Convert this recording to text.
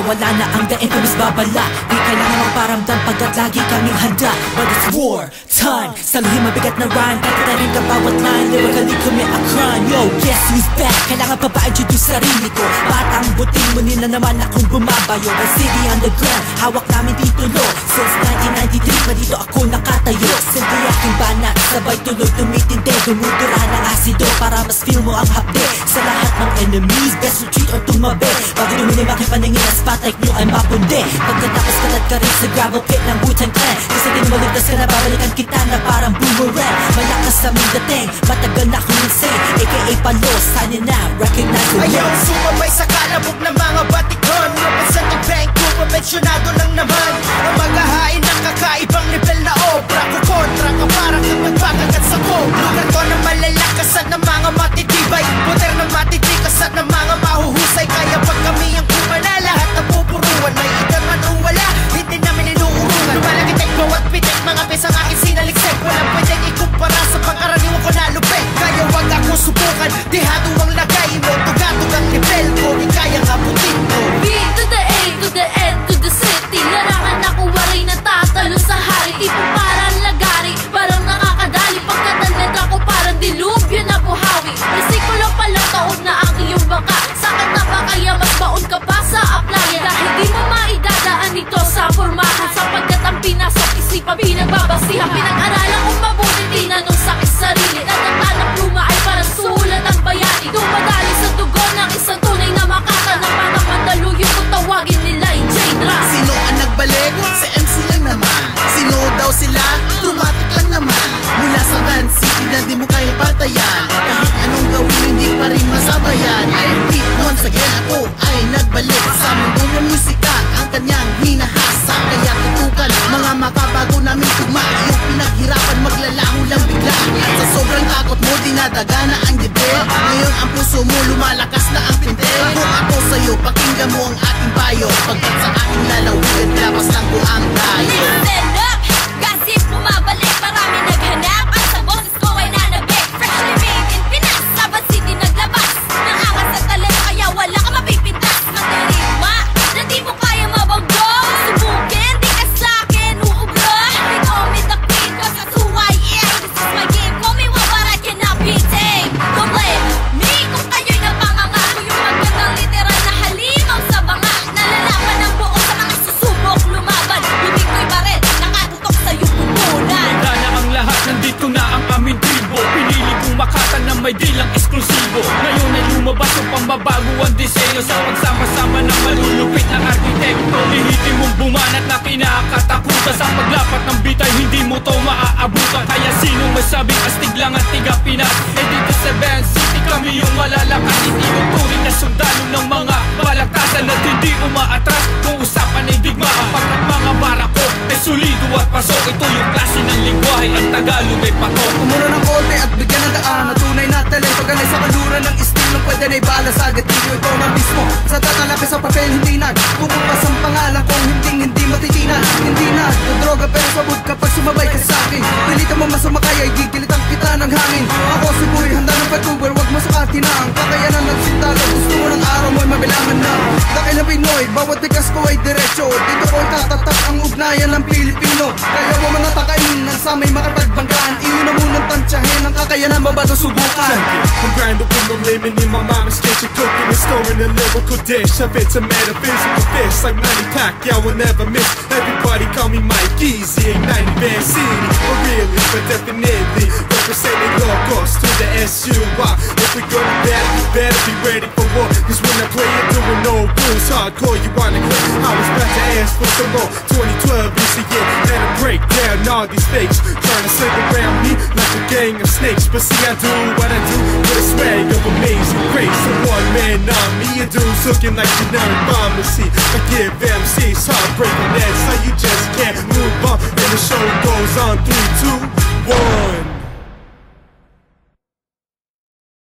mawala na ang daing ko mas babala. Di kailangan magparamdam pagkat lagi kaming handa. But it's war time, saluhin mabigat na rhyme. Kakatarin ka bawat line, lyrically commit a crime. Yo, guess who's back? Kailangan pa ba-introduce sarili ko? Batang buting mo nila naman akong bumabayo. The city underground, hawak namin titulo. Since 1993 pa dito ako nakatayo. Simple aking banat, sabay tuloy tumitindi. Dumudurahan ng asido para mas feel mo ang hapde. Sa lahat ng enemies, best retreat or tumabi. Bago dumilim aking paningin na spotlight nyo ay mapundi. Pagkatapos kalad ka rin sa gravel pit ng Wu-Tang Clan. Kasi din maligtas ka na babalikan kita na parang boomerang. Malakas sa mong dating, matagal na akong insane. AKA Palos, signing out, recognize the ayaw sumabay sa kalabog ng mga batikon. Lapasan ng bank ko, papensyonado lang naman. Ang maghahain ng kakaibang level na obra. Kukontra ka parang kang nagpakagat sa cobra. Lugar ko na malalakasan ng mga matitibay. Poder ng matitikasan ng mga mahuhusay. Kaya pag kami ang kumana, lahat na pupuruan. May edad man o wala, hindi namin inuurungan. Lumalagitek, bawat pitik, mga pesang aking sinaliksik. Walang pwedeng ikumpara sa pangkaraniwan ko na lupit. Kaya wag ako subukan, dihado ang lagay mo. Tugatog ang level ko, di kaya nga putin mo. B to the A to the N to the city. Larangan ako waray na tatalo sa hari. Tipo parang lagari, parang nakakadali. Pagkatalad ako parang dilubyo na buhawi. Resikulo pala taon na ang iyong bangka. Sakit na ba kaya mas baon ka pa sa applyan? Dahil di mo maidadaan ito sa formahan. Sapagkat ang pinasok isipan pinagbabasihan. Pinag-aralan kong mabuti, tinanong sa sarili. Natatang pluma ay parang sulat ng bayani. Dumadali sa dugo ng isang tunay na makata. Na mga pandaluyo kung tawagin nila yung J-Dra. Sino ang nagbalik? Si MC lang naman. Sino daw sila? Dramatic lang naman. Mula sa Van City na di mo kaya patayan. Kahit anong gawin hindi pa rin masabayan. I repeat once again, ako ay nagbalik sa mundo ng musika. Ang kanyang hinahasa. Kaya tutukan mga makabago namin tugma. Yung pinaghirapan maglalaho lang bigla. At sa sobrang takot mo dinadaga na ang dibdib. Ngayon ang puso mo lumalakas na ang pinte. Kung ako sa'yo pakinggan mo ang ating payo. Pagkat sa aking lalawigan labas lang ko ang tayo. Listen up, gossip bumabalik. Marami naghanap at sa boses ko ay nanabik. Freshly made in Pinas, Saban City naglabas. Nangangat sa talento kaya wala ka mapipintas. Magdirigma na di mo kaya mabanggo. Subukin, di ka sa'kin uubra. They call me the queen cause that's who I am. This is my game, call me what but I cannot be tamed. Don't blame me kung kayo'y napanganga. Ko yung magandang literal na halimaw sa banga. Nalalaman ng buo sa mga susubok lumaban. Bibig ko'y baril, nakatutok sa iyong pupunan. Wala na ang lahat, nandito na ang aming tribo. Pinili kong makata na may dilang eksklusibo. Ngayon ay lumabas ang pambabago ang disenyo. Sa pagsama-sama ng malulupit na arkitekto. Lihitin mong bumanat na kinakatakutan. Sa paglapat ng bitay, hindi mo to maaabutan. Kaya sinong masabing astig lang at tiga Pinas? Eh dito sa Van City kami yung malalakas. Itinuturing na sundalo ng mga balaktasan. At hindi umaatras kung usapan ay digmaan. Pagkat mga barako ay solido at pasok. Ito yung klase ng lingwahe, ang Tagalog ay patok. Umuro ng konti at bigyan ng daan. Natunay na talento ganay sa kanluran ng estilo. Pwede na ibala sa gatilyo. Ito na mismo sa tatalapis sa papel. Hindi na pupupas ang pangalan kung hindi matitinan. Hindi na droga pero sabog kapag sumabay ka sa akin. Pilitan mo masumakay ay gigilitan kita ng hangin. Ako si Boy, handa ng pag-uber. Wag mo sukatin na ang kakayanan ng sintalo. Gusto mo ng araw mo'y mabilangan na. Dahil na Pinoy, bawat bigas ko ay diretso. Dito ko'y tatatak ang ugnayan ng Pilipino. Kaya mo mga takain ng sa may makapagbanggaan. Iyon na munang tansyahin ang kakayanan mo ba ito subukan? I'm grinding with no limit in my mama's kitchen, cooking and storing a lyrical dish of it's a metaphysical fist like Manny Pacquiao will never miss. Everybody call me Mike Easy, igniting Van City. For really, but definitely representing locals to the SUI. If we go to battle, you better be ready for war. Cause when I play it, doing no rules, hardcore, you wanna quit. I was about to ask for some more. 2012 is the year and I break down all these fakes, trying to slip around me like a gang of snakes. But see, I do what I do with a swag of amazing grace. A one man army, a dude's looking like generic pharmacy. I give MCs heartbreaking that, so you just can't move on. And the show goes on 3, 2, 1.